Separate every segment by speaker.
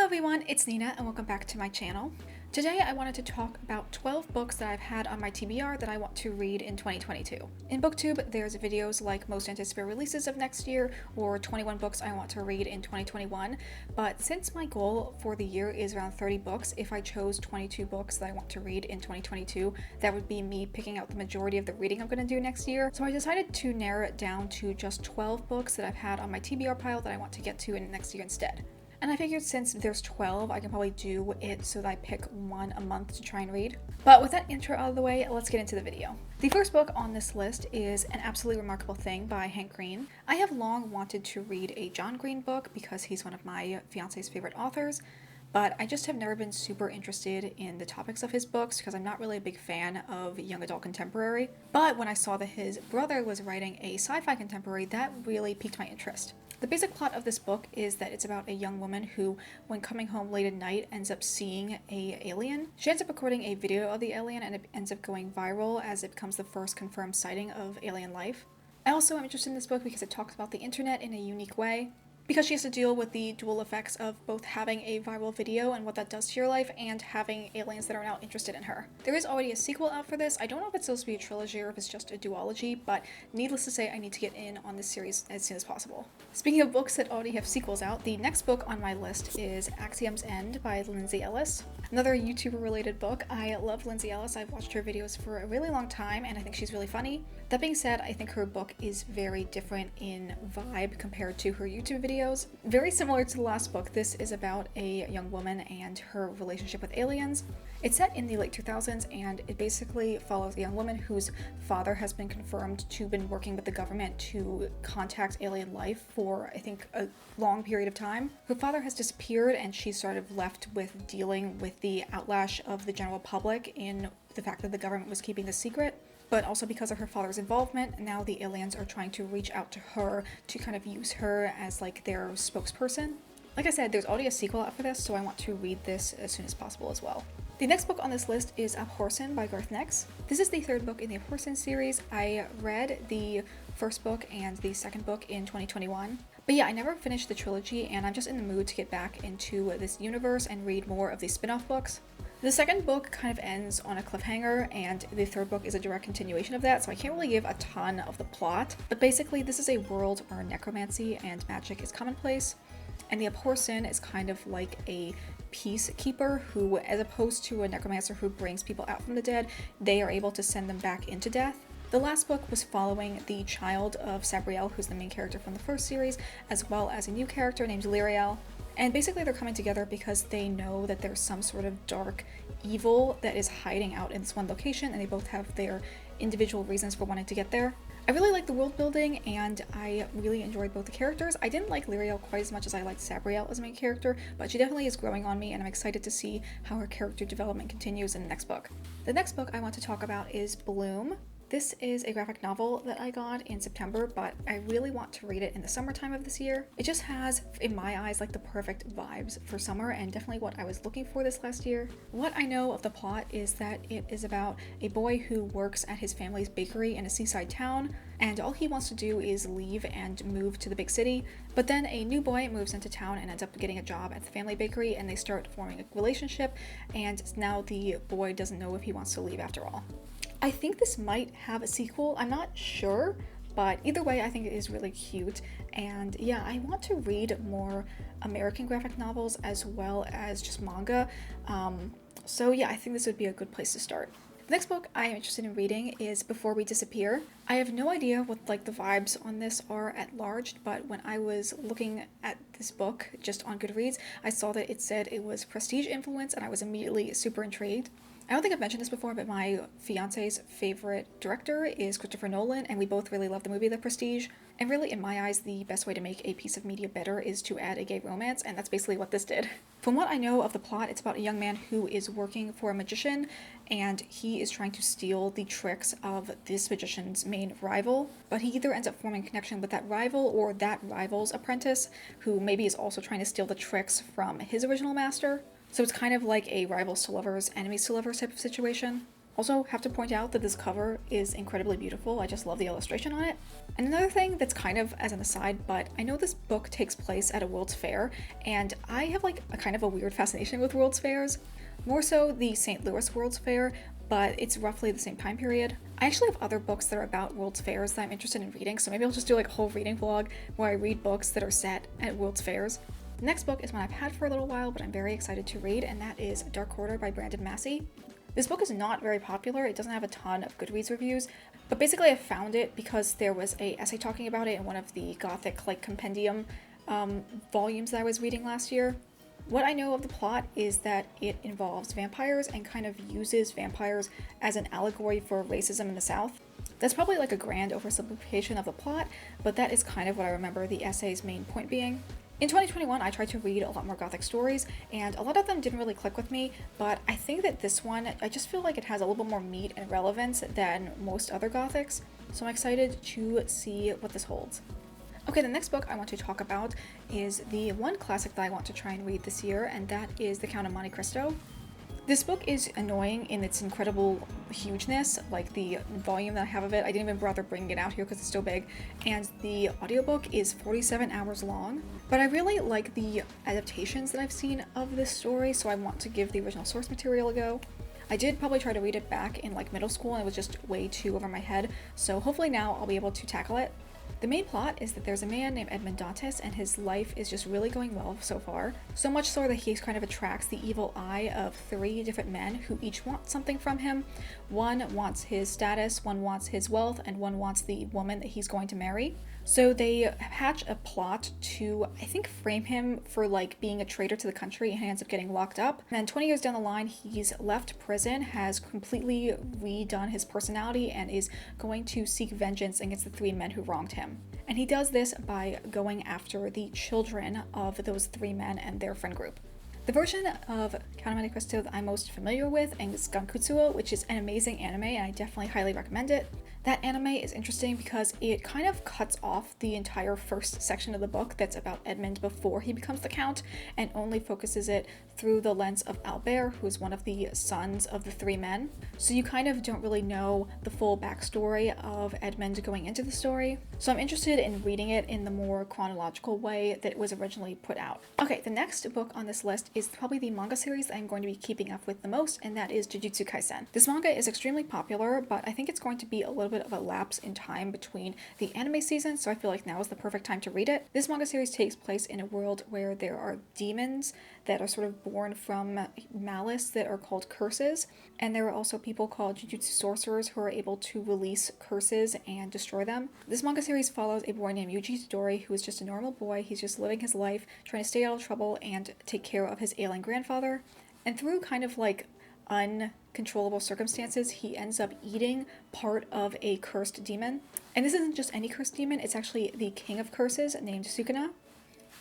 Speaker 1: everyone, it's Nina and welcome back to my channel. Today I wanted to talk about 12 books that I've had on my TBR that I want to read in 2022. In BookTube, there's videos like most anticipated releases of next year or 21 books I want to read in 2021, but since my goal for the year is around 30 books, if I chose 22 books that I want to read in 2022, that would be me picking out the majority of the reading I'm going to do next year. So I decided to narrow it down to just 12 books that I've had on my TBR pile that I want to get to in next year instead. And I figured since there's 12, I can probably do it so that I pick one a month to try and read. But with that intro out of the way, let's get into the video. The first book on this list is An Absolutely Remarkable Thing by Hank Green. I have long wanted to read a John Green book because he's one of my fiance's favorite authors, but I just have never been super interested in the topics of his books because I'm not really a big fan of young adult contemporary. But when I saw that his brother was writing a sci-fi contemporary, that really piqued my interest. The basic plot of this book is that it's about a young woman who, when coming home late at night, ends up seeing an alien. She ends up recording a video of the alien and it ends up going viral as it becomes the first confirmed sighting of alien life. I also am interested in this book because it talks about the internet in a unique way, because she has to deal with the dual effects of both having a viral video and what that does to your life and having aliens that are now interested in her. There is already a sequel out for this. I don't know if it's supposed to be a trilogy or if it's just a duology, but needless to say, I need to get in on this series as soon as possible. Speaking of books that already have sequels out, the next book on my list is Axiom's End by Lindsay Ellis. Another YouTuber related book. I love Lindsay Ellis. I've watched her videos for a really long time and I think she's really funny. That being said, I think her book is very different in vibe compared to her YouTube videos. Very similar to the last book, this is about a young woman and her relationship with aliens. It's set in the late 2000s and it basically follows a young woman whose father has been confirmed to have been working with the government to contact alien life for, I think, a long period of time. Her father has disappeared and she's sort of left with dealing with the outlash of the general public in the fact that the government was keeping this secret. But also because of her father's involvement, now the aliens are trying to reach out to her to kind of use her as like their spokesperson. Like I said, there's already a sequel out for this, so I want to read this as soon as possible as well. The next book on this list is Abhorsen by Garth Nix. This is the third book in the Abhorsen series. I read the first book and the second book in 2021. But yeah, I never finished the trilogy and I'm just in the mood to get back into this universe and read more of these spin-off books. The second book kind of ends on a cliffhanger and the third book is a direct continuation of that, so I can't really give a ton of the plot. But basically this is a world where necromancy and magic is commonplace, and the Abhorsen is kind of like a peacekeeper who, as opposed to a necromancer who brings people out from the dead, they are able to send them back into death. The last book was following the child of Sabriel, who's the main character from the first series, as well as a new character named Lyriel. And basically they're coming together because they know that there's some sort of dark evil that is hiding out in this one location, and they both have their individual reasons for wanting to get there. I really like the world building and I really enjoyed both the characters. I didn't like Lyriel quite as much as I liked Sabriel as a main character, but she definitely is growing on me and I'm excited to see how her character development continues in the next book. The next book I want to talk about is Bloom. This is a graphic novel that I got in September, but I really want to read it in the summertime of this year. It just has, in my eyes, like the perfect vibes for summer and definitely what I was looking for this last year. What I know of the plot is that it is about a boy who works at his family's bakery in a seaside town, and all he wants to do is leave and move to the big city. But then a new boy moves into town and ends up getting a job at the family bakery, and they start forming a relationship, and now the boy doesn't know if he wants to leave after all. I think this might have a sequel, I'm not sure, but either way I think it is really cute, and yeah, I want to read more American graphic novels as well as just manga, so yeah, I think this would be a good place to start. The next book I am interested in reading is Before We Disappear. I have no idea what like the vibes on this are at large, but when I was looking at this book just on Goodreads, I saw that it said it was prestige influence and I was immediately super intrigued. I don't think I've mentioned this before, but my fiance's favorite director is Christopher Nolan, and we both really love the movie The Prestige. And really, in my eyes, the best way to make a piece of media better is to add a gay romance, and that's basically what this did. From what I know of the plot, it's about a young man who is working for a magician, and he is trying to steal the tricks of this magician's main rival, but he either ends up forming a connection with that rival or that rival's apprentice, who maybe is also trying to steal the tricks from his original master. So it's kind of like a rivals to lovers, enemies to lovers type of situation. Also, have to point out that this cover is incredibly beautiful. I just love the illustration on it. And another thing that's kind of as an aside, but I know this book takes place at a World's Fair, and I have like a kind of a weird fascination with World's Fairs. More so the St. Louis World's Fair, but it's roughly the same time period. I actually have other books that are about World's Fairs that I'm interested in reading, so maybe I'll just do like a whole reading vlog where I read books that are set at World's Fairs. The next book is one I've had for a little while, but I'm very excited to read, and that is Dark Quarter by Brandon Massey. This book is not very popular, it doesn't have a ton of Goodreads reviews, but basically I found it because there was a essay talking about it in one of the Gothic like compendium volumes that I was reading last year. What I know of the plot is that it involves vampires and kind of uses vampires as an allegory for racism in the South. That's probably like a grand oversimplification of the plot, but that is kind of what I remember the essay's main point being. In 2021, I tried to read a lot more Gothic stories, and a lot of them didn't really click with me, but I think that this one, I just feel like it has a little bit more meat and relevance than most other Gothics, so I'm excited to see what this holds. Okay, the next book I want to talk about is the one classic that I want to try and read this year, and that is The Count of Monte Cristo. This book is annoying in its incredible hugeness, like the volume that I have of it. I didn't even bother bringing it out here because it's so big, and the audiobook is 47 hours long. But I really like the adaptations that I've seen of this story, so I want to give the original source material a go. I did probably try to read it back in like middle school and it was just way too over my head, so hopefully now I'll be able to tackle it. The main plot is that there's a man named Edmond Dantes and his life is just really going well so far. So much so that he kind of attracts the evil eye of 3 different men who each want something from him. One wants his status, one wants his wealth, and one wants the woman that he's going to marry. So they hatch a plot to, I think, frame him for like being a traitor to the country, and he ends up getting locked up. And then 20 years down the line, he's left prison, has completely redone his personality, and is going to seek vengeance against the 3 men who wronged him. And he does this by going after the children of those 3 men and their friend group. The version of Count of Monte Cristo that I'm most familiar with is Gankutsuou, which is an amazing anime, and I definitely highly recommend it. That anime is interesting because it kind of cuts off the entire first section of the book that's about Edmond before he becomes the Count, and only focuses it through the lens of Albert, who is one of the sons of the 3 men. So you kind of don't really know the full backstory of Edmond going into the story. So I'm interested in reading it in the more chronological way that it was originally put out. Okay, the next book on this list is probably the manga series that I'm going to be keeping up with the most, and that is Jujutsu Kaisen. This manga is extremely popular, but I think it's going to be a little bit of a lapse in time between the anime season, so I feel like now is the perfect time to read it. This manga series takes place in a world where there are demons that are sort of born from malice that are called curses, and there are also people called Jujutsu sorcerers who are able to release curses and destroy them. This manga series follows a boy named Yuji Itadori, who is just a normal boy. He's just living his life, trying to stay out of trouble and take care of his ailing grandfather, and through kind of like uncontrollable circumstances, he ends up eating part of a cursed demon. And this isn't just any cursed demon, it's actually the king of curses named Sukuna.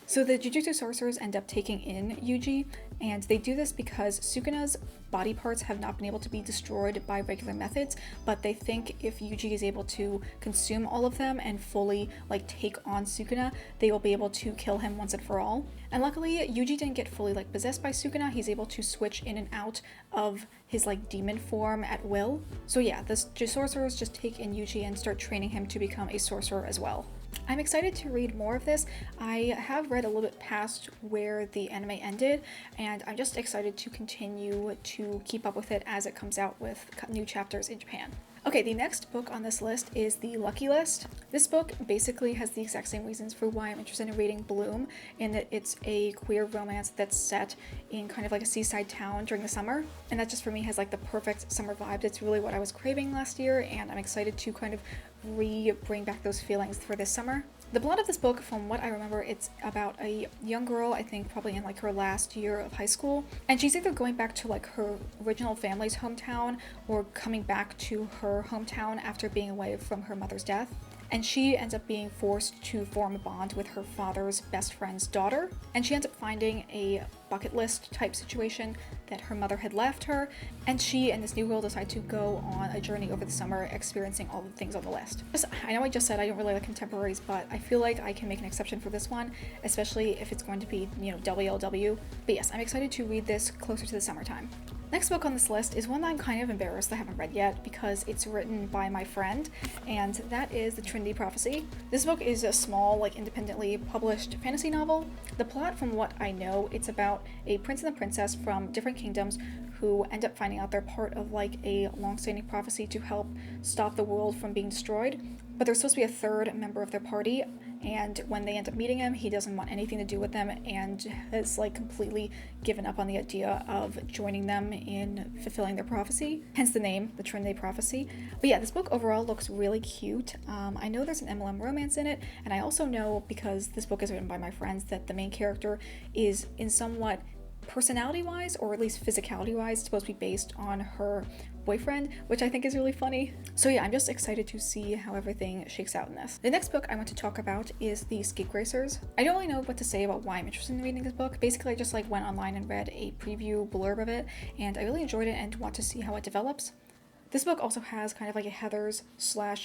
Speaker 1: So the Jujutsu sorcerers end up taking in Yuji, and they do this because Sukuna's body parts have not been able to be destroyed by regular methods, but they think if Yuji is able to consume all of them and fully like take on Sukuna, they will be able to kill him once and for all. And luckily, Yuji didn't get fully like possessed by Sukuna. He's able to switch in and out of his like demon form at will. So yeah, the sorcerers just take in Yuji and start training him to become a sorcerer as well. I'm excited to read more of this. I have read a little bit past where the anime ended, and I'm just excited to continue to keep up with it as it comes out with new chapters in Japan. Okay, the next book on this list is The Lucky List. This book basically has the exact same reasons for why I'm interested in reading Bloom, in that it's a queer romance that's set in kind of like a seaside town during the summer, and that just for me has like the perfect summer vibe. It's really what I was craving last year, and I'm excited to kind of bring back those feelings for this summer. The plot of this book, from what I remember, it's about a young girl, I think probably in like her last year of high school, and she's either going back to like her original family's hometown or coming back to her hometown after being away from her mother's death. And she ends up being forced to form a bond with her father's best friend's daughter, and she ends up finding a bucket list type situation that her mother had left her, and she and this new girl decide to go on a journey over the summer experiencing all the things on the list. I know I just said I don't really like contemporaries, but I feel like I can make an exception for this one, especially if it's going to be, WLW. But yes, I'm excited to read this closer to the summertime. Next book on this list is one that I'm kind of embarrassed I haven't read yet because it's written by my friend, and that is The Trinity Prophecy. This book is a small, independently published fantasy novel. The plot, from what I know, it's about a prince and a princess from different kingdoms who end up finding out they're part of a long-standing prophecy to help stop the world from being destroyed. But there's supposed to be a third member of their party, and when they end up meeting him, he doesn't want anything to do with them and has completely given up on the idea of joining them in fulfilling their prophecy. Hence the name, The Trinity Prophecy. But yeah, this book overall looks really cute. I know there's an MLM romance in it, and I also know, because this book is written by my friends, that the main character is in somewhat personality-wise, or at least physicality-wise, supposed to be based on her boyfriend, which I think is really funny. So yeah, I'm just excited to see how everything shakes out in this. The next book I want to talk about is The Scapegracers. I don't really know what to say about why I'm interested in reading this book. Basically, I just went online and read a preview blurb of it, and I really enjoyed it and want to see how it develops. This book also has kind of a Heathers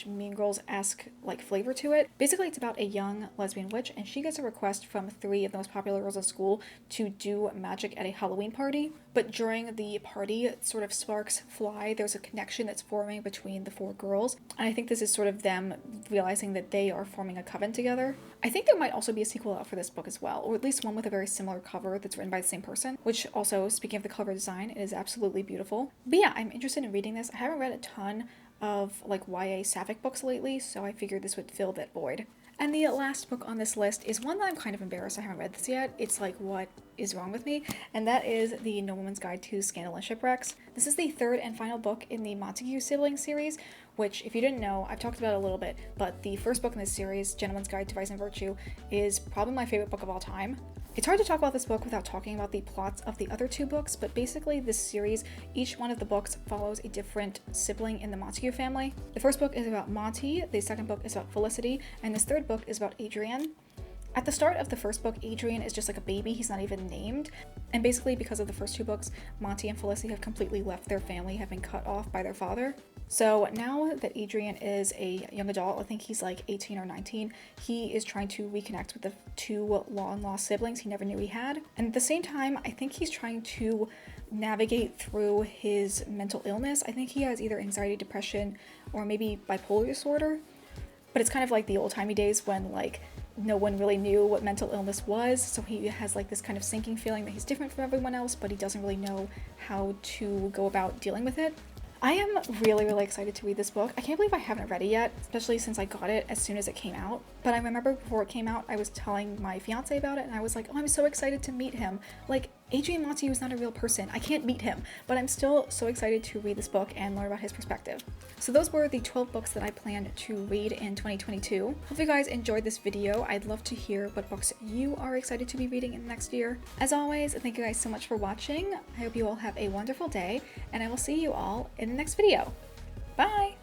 Speaker 1: / Mean Girls-esque flavor to it. Basically, it's about a young lesbian witch, and she gets a request from 3 of the most popular girls in school to do magic at a Halloween party. But during the party, sort of sparks fly. There's a connection that's forming between the 4 girls, and I think this is sort of them realizing that they are forming a coven together. I think there might also be a sequel out for this book as well, or at least one with a very similar cover that's written by the same person, which also, speaking of the cover design, it is absolutely beautiful. But yeah, I'm interested in reading this. I haven't read a ton of YA sapphic books lately, so I figured this would fill that void. And the last book on this list is one that I'm kind of embarrassed I haven't read this yet. It's what is wrong with me? And that is The Nobleman's Guide to Scandal and Shipwrecks. This is the 3rd and final book in the Montague siblings series, which, if you didn't know, I've talked about it a little bit, but the first book in this series, Gentleman's Guide to Vice and Virtue, is probably my favorite book of all time. It's hard to talk about this book without talking about the plots of the other 2 books, but basically this series, each one of the books follows a different sibling in the Montague family. The first book is about Monty, the second book is about Felicity, and this 3rd book is about Adrian. At the start of the first book, Adrian is just a baby, he's not even named, and basically because of the first 2 books, Monty and Felicity have completely left their family, have been cut off by their father. So now that Adrian is a young adult, I think he's 18 or 19, he is trying to reconnect with the 2 long-lost siblings he never knew he had. And at the same time, I think he's trying to navigate through his mental illness. I think he has either anxiety, depression, or maybe bipolar disorder. But it's kind of like the old-timey days when no one really knew what mental illness was, so he has this kind of sinking feeling that he's different from everyone else, but he doesn't really know how to go about dealing with it. I am really, really excited to read this book. I can't believe I haven't read it yet, especially since I got it as soon as it came out. But I remember before it came out, I was telling my fiance about it, and I was like, oh, I'm so excited to meet him. Adrian Montague is not a real person. I can't meet him, but I'm still so excited to read this book and learn about his perspective. So those were the 12 books that I planned to read in 2022. Hope you guys enjoyed this video. I'd love to hear what books you are excited to be reading in the next year. As always, thank you guys so much for watching. I hope you all have a wonderful day, and I will see you all in the next video. Bye!